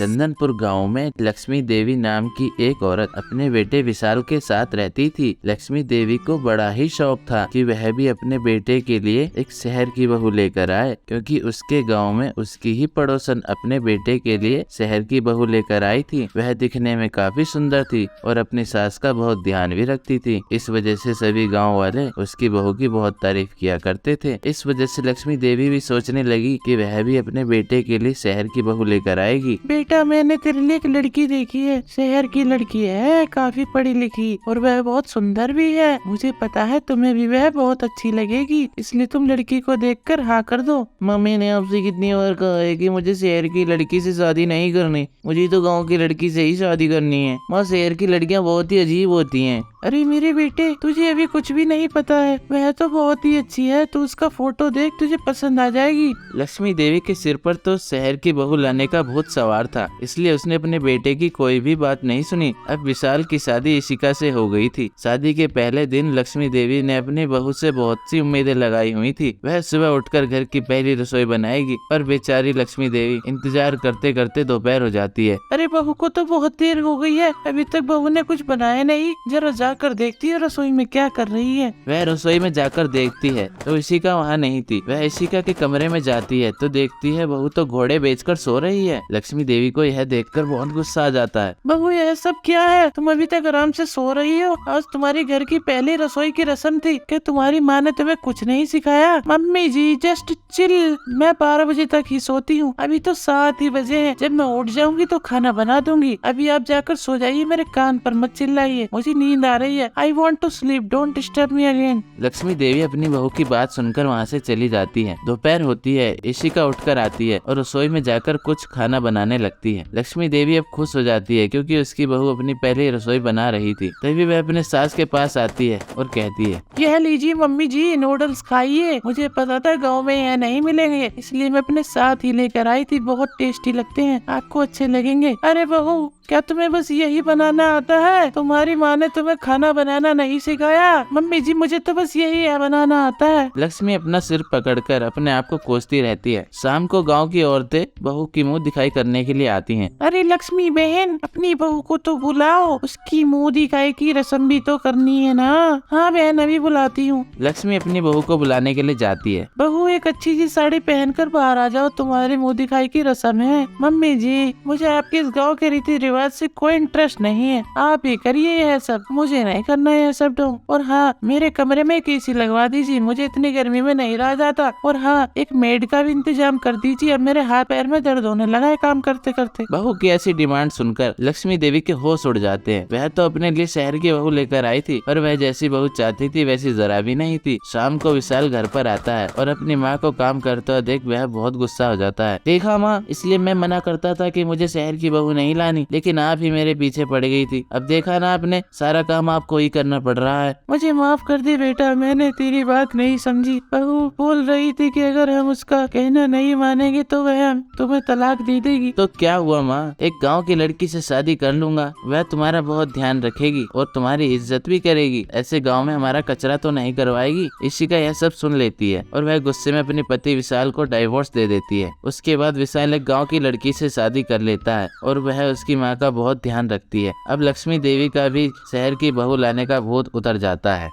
चंदनपुर गांव में लक्ष्मी देवी नाम की एक औरत अपने बेटे विशाल के साथ रहती थी। लक्ष्मी देवी को बड़ा ही शौक था कि वह भी अपने बेटे के लिए एक शहर की बहू लेकर आए, क्योंकि उसके गांव में उसकी ही पड़ोसन अपने बेटे के लिए शहर की बहू लेकर आई थी। वह दिखने में काफी सुंदर थी और अपनी सास का बहुत ध्यान भी रखती थी। इस वजह से सभी गाँव वाले उसकी बहू की बहुत तारीफ किया करते थे। इस वजह से लक्ष्मी देवी भी सोचने लगी कि वह भी अपने बेटे के लिए शहर की बहू लेकर आएगी। बेटा, मैंने तेरे लिए एक लड़की देखी है, शहर की लड़की है, काफी पढ़ी लिखी और वह बहुत सुंदर भी है। मुझे पता है तुम्हें भी वह बहुत अच्छी लगेगी, इसलिए तुम लड़की को देखकर हाँ कर दो। मम्मी ने आपसे कितनी बार कहा है कि मुझे शहर की लड़की से शादी नहीं करनी, मुझे तो गाँव की लड़की से ही शादी करनी है। माँ, शहर की लड़कियाँ बहुत ही अजीब होती हैं। अरे मेरे बेटे, तुझे अभी कुछ भी नहीं पता है, वह तो बहुत ही अच्छी है, तू उसका फोटो देख, तुझे पसंद आ जाएगी। लक्ष्मी देवी के सिर पर तो शहर की बहू लाने का भूत सवार था, इसलिए उसने अपने बेटे की कोई भी बात नहीं सुनी। अब विशाल की शादी इशिका से हो गई थी। शादी के पहले दिन लक्ष्मी देवी ने अपनी बहू से बहुत सी उम्मीदें लगाई हुई थी। वह सुबह उठकर घर की पहली रसोई बनाएगी, पर बेचारी लक्ष्मी देवी इंतजार करते करते दोपहर हो जाती है। अरे बहू को तो बहुत देर हो गई है, अभी तक बहू ने कुछ बनाया नहीं, जरा जाकर देखती है रसोई में क्या कर रही है। वह रसोई में जाकर देखती है तो इशिका वहाँ नहीं थी। वह इशिका के कमरे में जाती है तो देखती है बहू तो घोड़े बेचकर सो रही है। लक्ष्मी देवी को यह देखकर बहुत गुस्सा आ जाता है। बहू, यह सब क्या है? तुम अभी तक आराम से सो रही हो? आज तुम्हारी घर की पहली रसोई की रस्म थी, क्या तुम्हारी माँ ने तुम्हें कुछ नहीं सिखाया? मम्मी जी, जस्ट चिल, मैं 12 बजे तक ही सोती हूँ, अभी तो 7 ही बजे हैं। जब मैं उठ जाऊंगी तो खाना बना दूंगी। अभी आप जाकर सो जाइए, मेरे कान पर मत चिल्लाइए, मुझे नींद आ रही है। I want to sleep, don't disturb me again. Lakshmi Devi अपनी बहू की बात सुनकर वहाँ से चली जाती है। दोपहर होती है, इशिका उठकर आती है और रसोई में जाकर कुछ खाना बनाने लगती है। लक्ष्मी देवी अब खुश हो जाती है क्योंकि उसकी बहू अपनी पहली रसोई बना रही थी। तभी वह अपने सास के पास आती है और कहती है, यह लीजिए मम्मी जी, नूडल्स खाइए। मुझे पता था गाँव में यह नहीं मिलेंगे, इसलिए मैं अपने साथ ही लेकर आई थी। बहुत टेस्टी लगते हैं, आपको अच्छे लगेंगे। अरे बहू, क्या तुम्हें बस यही बनाना आता है? तुम्हारी माँ ने तुम्हें खाना बनाना नहीं सिखाया? मम्मी जी, मुझे तो बस यही बनाना आता है। लक्ष्मी अपना सिर पकड़कर अपने आप को कोसती रहती है। शाम को गांव की औरतें बहू की मुंह दिखाई करने के लिए आती हैं। अरे लक्ष्मी बहन, अपनी बहू को तो बुलाओ, उसकी मुंह दिखाई की रस्म भी तो करनी है ना। हाँ बहन, अभी बुलाती हूँ। लक्ष्मी अपनी बहू को बुलाने के लिए जाती है। बहू, एक अच्छी सी साड़ी पहनकर बाहर आ जाओ, तुम्हारे मुंह दिखाई की रस्म है। मम्मी जी, मुझे आपके इस गाँव के रीति रिवाज से कोई इंटरेस्ट नहीं है, आप ही करिए यह सब, मुझे नहीं करना है सब ढोंग। और हाँ, मेरे कमरे में एक एसी लगवा दीजिए, मुझे इतनी गर्मी में नहीं रहा जाता। और हाँ, एक मेड का भी इंतजाम कर दीजिए, अब मेरे हाथ पैर में दर्द होने लगा है काम करते करते। बहू की ऐसी डिमांड सुनकर लक्ष्मी देवी के होश उड़ जाते हैं। वह तो अपने लिए शहर की बहू लेकर आई थी, पर वह जैसी बहू चाहती थी वैसी जरा भी नहीं थी। शाम को विशाल घर पर आता है और अपनी माँ को काम करते हुए देख वह बहुत गुस्सा हो जाता है। देखा माँ, इसलिए मैं मना करता था कि मुझे शहर की बहू नहीं लानी, लेकिन आप ही मेरे पीछे पड़ गई थी। अब देखा ना आपने, सारा काम आपको ही करना पड़ रहा है। मुझे माफ कर दे बेटा, मैंने तेरी बात नहीं समझी। बहू बोल रही थी कि अगर हम उसका कहना नहीं मानेंगे तो वह तुम्हें तलाक दे देगी। तो क्या हुआ माँ, एक गांव की लड़की से शादी कर लूंगा, वह तुम्हारा बहुत ध्यान रखेगी और तुम्हारी इज्जत भी करेगी, ऐसे गांव में हमारा कचरा तो नहीं करवाएगी। इशिका यह सब सुन लेती है और वह गुस्से में अपने पति विशाल को डाइवोर्स दे देती है। उसके बाद विशाल एक गाँव की लड़की से शादी कर लेता है और वह उसकी माँ का बहुत ध्यान रखती है। अब लक्ष्मी देवी का भी शहर की बहू लाने का भूत उतर जाता है।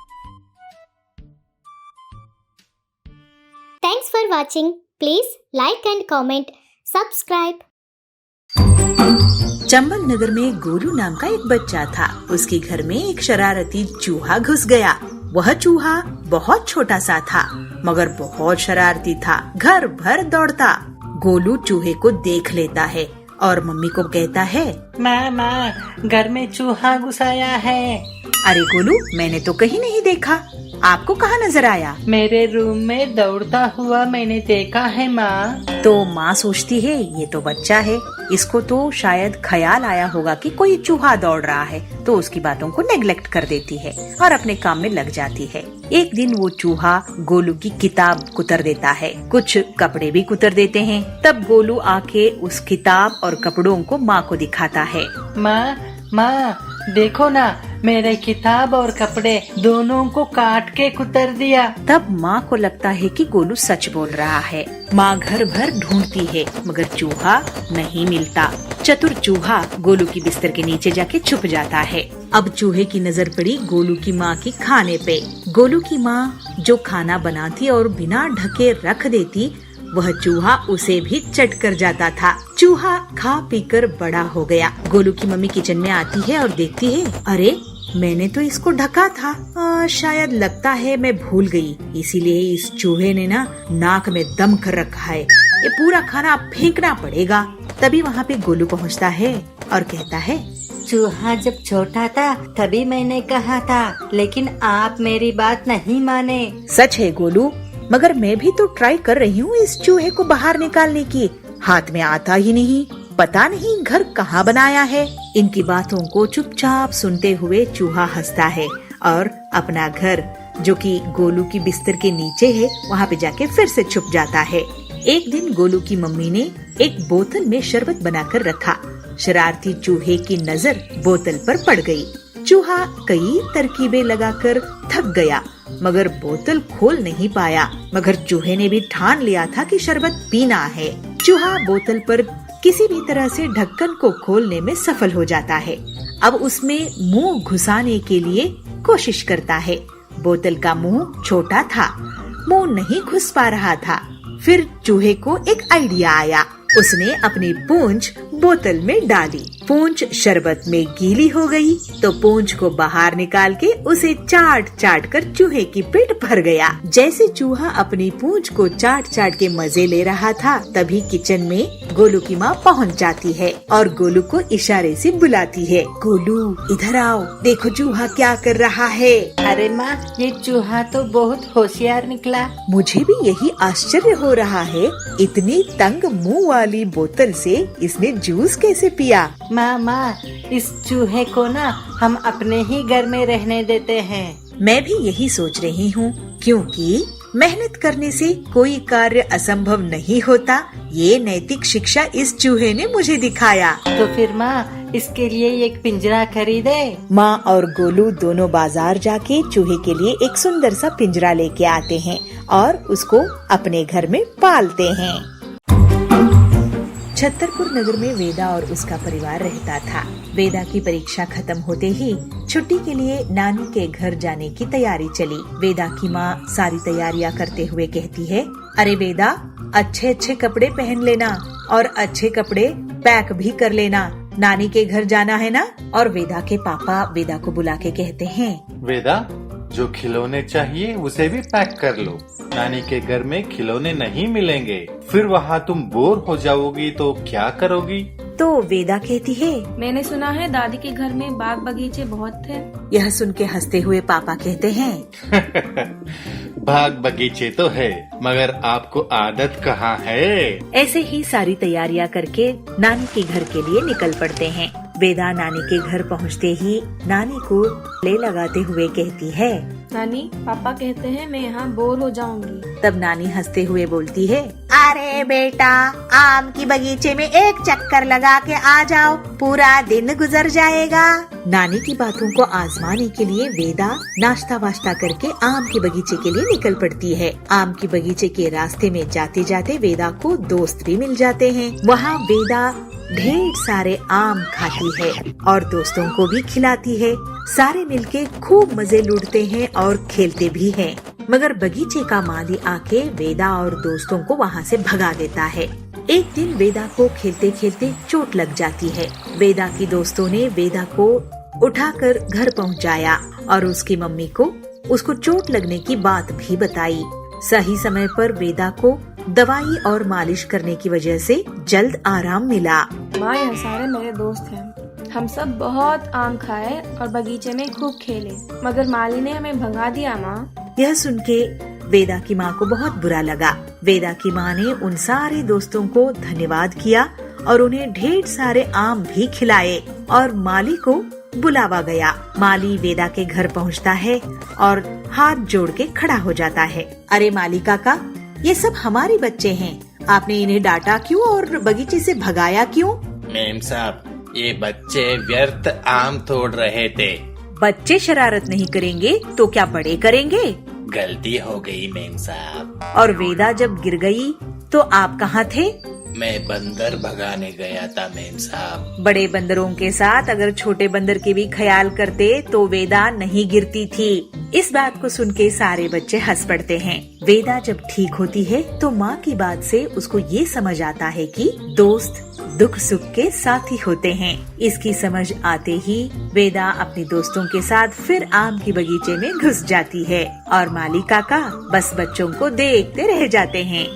Thanks for watching. Please like and comment. Subscribe. Chambal नगर में गोलू नाम का एक बच्चा था। उसके घर में एक शरारती चूहा घुस गया। वह चूहा बहुत छोटा सा था, मगर बहुत शरारती था, घर भर दौड़ता। गोलू चूहे को देख लेता है और मम्मी को कहता है, माँ, घर में चूहा घुसाया है। अरे गोलू, मैंने तो कहीं नहीं देखा, आपको कहाँ नजर आया? मेरे रूम में दौड़ता हुआ मैंने देखा है माँ। तो माँ सोचती है ये तो बच्चा है, इसको तो शायद ख्याल आया होगा कि कोई चूहा दौड़ रहा है, तो उसकी बातों को नेग्लेक्ट कर देती है और अपने काम में लग जाती है। एक दिन वो चूहा गोलू की किताब कुतर देता है, कुछ कपड़े भी कुतर देते हैं। तब गोलू आके उस किताब और कपड़ों को माँ को दिखाता है। माँ, देखो ना, मेरे किताब और कपड़े दोनों को काट के कुतर दिया। तब माँ को लगता है कि गोलू सच बोल रहा है। माँ घर भर ढूंढती है मगर चूहा नहीं मिलता। चतुर चूहा गोलू की बिस्तर के नीचे जाके छुप जाता है। अब चूहे की नजर पड़ी गोलू की माँ की खाने पे। गोलू की माँ जो खाना बनाती और बिना ढके रख देती, वह चूहा उसे भी चट कर जाता था। चूहा खा पीकर बड़ा हो गया। गोलू की मम्मी किचन में आती है और देखती है, अरे मैंने तो इसको ढका था, शायद लगता है मैं भूल गई, इसीलिए इस चूहे ने ना नाक में दम कर रखा है, ये पूरा खाना फेंकना पड़ेगा। तभी वहाँ पे गोलू पहुँचता है और कहता है, चूहा जब छोटा था तभी मैंने कहा था, लेकिन आप मेरी बात नहीं माने। सच है गोलू, मगर मैं भी तो ट्राई कर रही हूँ इस चूहे को बाहर निकालने की, हाथ में आता ही नहीं, पता नहीं घर कहाँ बनाया है। इनकी बातों को चुपचाप सुनते हुए चूहा हंसता है और अपना घर, जो कि गोलू की बिस्तर के नीचे है, वहाँ पे जाके फिर से छुप जाता है। एक दिन गोलू की मम्मी ने एक बोतल में शरबत बनाकर रखा। शरारती चूहे की नजर बोतल पर पड़ गई। चूहा कई तरकीबें लगाकर थक गया मगर बोतल खोल नहीं पाया। मगर चूहे ने भी ठान लिया था कि शरबत पीना है। चूहा बोतल पर किसी भी तरह से ढक्कन को खोलने में सफल हो जाता है। अब उसमें मुंह घुसाने के लिए कोशिश करता है। बोतल का मुंह छोटा था, मुंह नहीं घुस पा रहा था। फिर चूहे को एक आइडिया आया। उसने अपनी पूंछ बोतल में डाली। पूंछ शरबत में गीली हो गई तो पूंछ को बाहर निकाल के उसे चाट चाट कर चूहे की पेट भर गया। जैसे चूहा अपनी पूंछ को चाट चाट के मजे ले रहा था, तभी किचन में गोलू की माँ पहुँच जाती है और गोलू को इशारे से बुलाती है, गोलू इधर आओ, देखो चूहा क्या कर रहा है। अरे माँ, ये चूहा तो बहुत होशियार निकला। मुझे भी यही आश्चर्य हो रहा है, इतनी तंग मुंह वाली बोतल से इसने जूस कैसे पिया। माँ, इस चूहे को ना हम अपने ही घर में रहने देते हैं। मैं भी यही सोच रही हूँ, क्योंकि मेहनत करने से कोई कार्य असंभव नहीं होता। ये नैतिक शिक्षा इस चूहे ने मुझे दिखाया। तो फिर माँ, इसके लिए एक पिंजरा खरीदे। माँ और गोलू दोनों बाजार जाके चूहे के लिए एक सुंदर सा पिंजरा लेके आते हैं और उसको अपने घर में पालते हैं। छतरपुर नगर में वेदा और उसका परिवार रहता था। वेदा की परीक्षा खत्म होते ही छुट्टी के लिए नानी के घर जाने की तैयारी चली। वेदा की माँ सारी तैयारियां करते हुए कहती है, अरे वेदा, अच्छे अच्छे कपड़े पहन लेना और अच्छे कपड़े पैक भी कर लेना, नानी के घर जाना है ना। और वेदा के पापा वेदा को बुला के कहते हैं, वेदा, जो खिलौने चाहिए उसे भी पैक कर लो, नानी के घर में खिलौने नहीं मिलेंगे, फिर वहाँ तुम बोर हो जाओगी तो क्या करोगी। तो वेदा कहती है, मैंने सुना है दादी के घर में बाग बगीचे बहुत थे। यह सुन के हंसते हुए पापा कहते हैं, बाग बगीचे तो है, मगर आपको आदत कहाँ है। ऐसे ही सारी तैयारियां करके नानी के घर के लिए निकल पड़ते हैं। वेदा नानी के घर पहुंचते ही नानी को गले लगाते हुए कहती है, नानी, पापा कहते हैं मैं यहाँ बोर हो जाऊंगी। तब नानी हंसते हुए बोलती है, अरे बेटा, आम की बगीचे में एक चक्कर लगा के आ जाओ, पूरा दिन गुजर जाएगा। नानी की बातों को आजमाने के लिए वेदा नाश्ता वाश्ता करके आम के बगीचे के लिए निकल पड़ती है। आम की बगीचे के रास्ते में जाते जाते वेदा को दोस्त भी मिल जाते हैं। वहाँ वेदा ढेर सारे आम खाती है और दोस्तों को भी खिलाती है। सारे मिलके खूब मजे लूटते हैं और खेलते भी हैं। मगर बगीचे का माली आके वेदा और दोस्तों को वहाँ से भगा देता है। एक दिन वेदा को खेलते खेलते चोट लग जाती है। वेदा की दोस्तों ने वेदा को उठाकर घर पहुँचाया और उसकी मम्मी को उसको चोट लगने की बात भी बताई। सही समय पर वेदा को दवाई और मालिश करने की वजह से जल्द आराम मिला। माँ, यह सारे मेरे दोस्त हैं। हम सब बहुत आम खाए और बगीचे में खूब खेले, मगर माली ने हमें भगा दिया। माँ, यह सुन के वेदा की माँ को बहुत बुरा लगा। वेदा की माँ ने उन सारे दोस्तों को धन्यवाद किया और उन्हें ढेर सारे आम भी खिलाए और माली को बुलावा गया। माली वेदा के घर पहुँचता है और हाथ जोड़ के खड़ा हो जाता है। अरे माली काका, ये सब हमारे बच्चे हैं, आपने इन्हें डांटा क्यों और बगीचे से भगाया क्यों? मेम साहब, ये बच्चे व्यर्थ आम तोड़ रहे थे। बच्चे शरारत नहीं करेंगे तो क्या बड़े करेंगे? गलती हो गई मेम साहब। और वेदा जब गिर गई तो आप कहाँ थे? मैं बंदर भगाने गया था मेम साहब। बड़े बंदरों के साथ अगर छोटे बंदर के भी ख्याल करते तो वेदा नहीं गिरती थी। इस बात को सुन के सारे बच्चे हंस पड़ते हैं। वेदा जब ठीक होती है तो माँ की बात से उसको ये समझ आता है कि दोस्त दुख सुख के साथी होते हैं। इसकी समझ आते ही वेदा अपने दोस्तों के साथ फिर आम की बगीचे में घुस जाती है और माली काका बस बच्चों को देखते रह जाते हैं।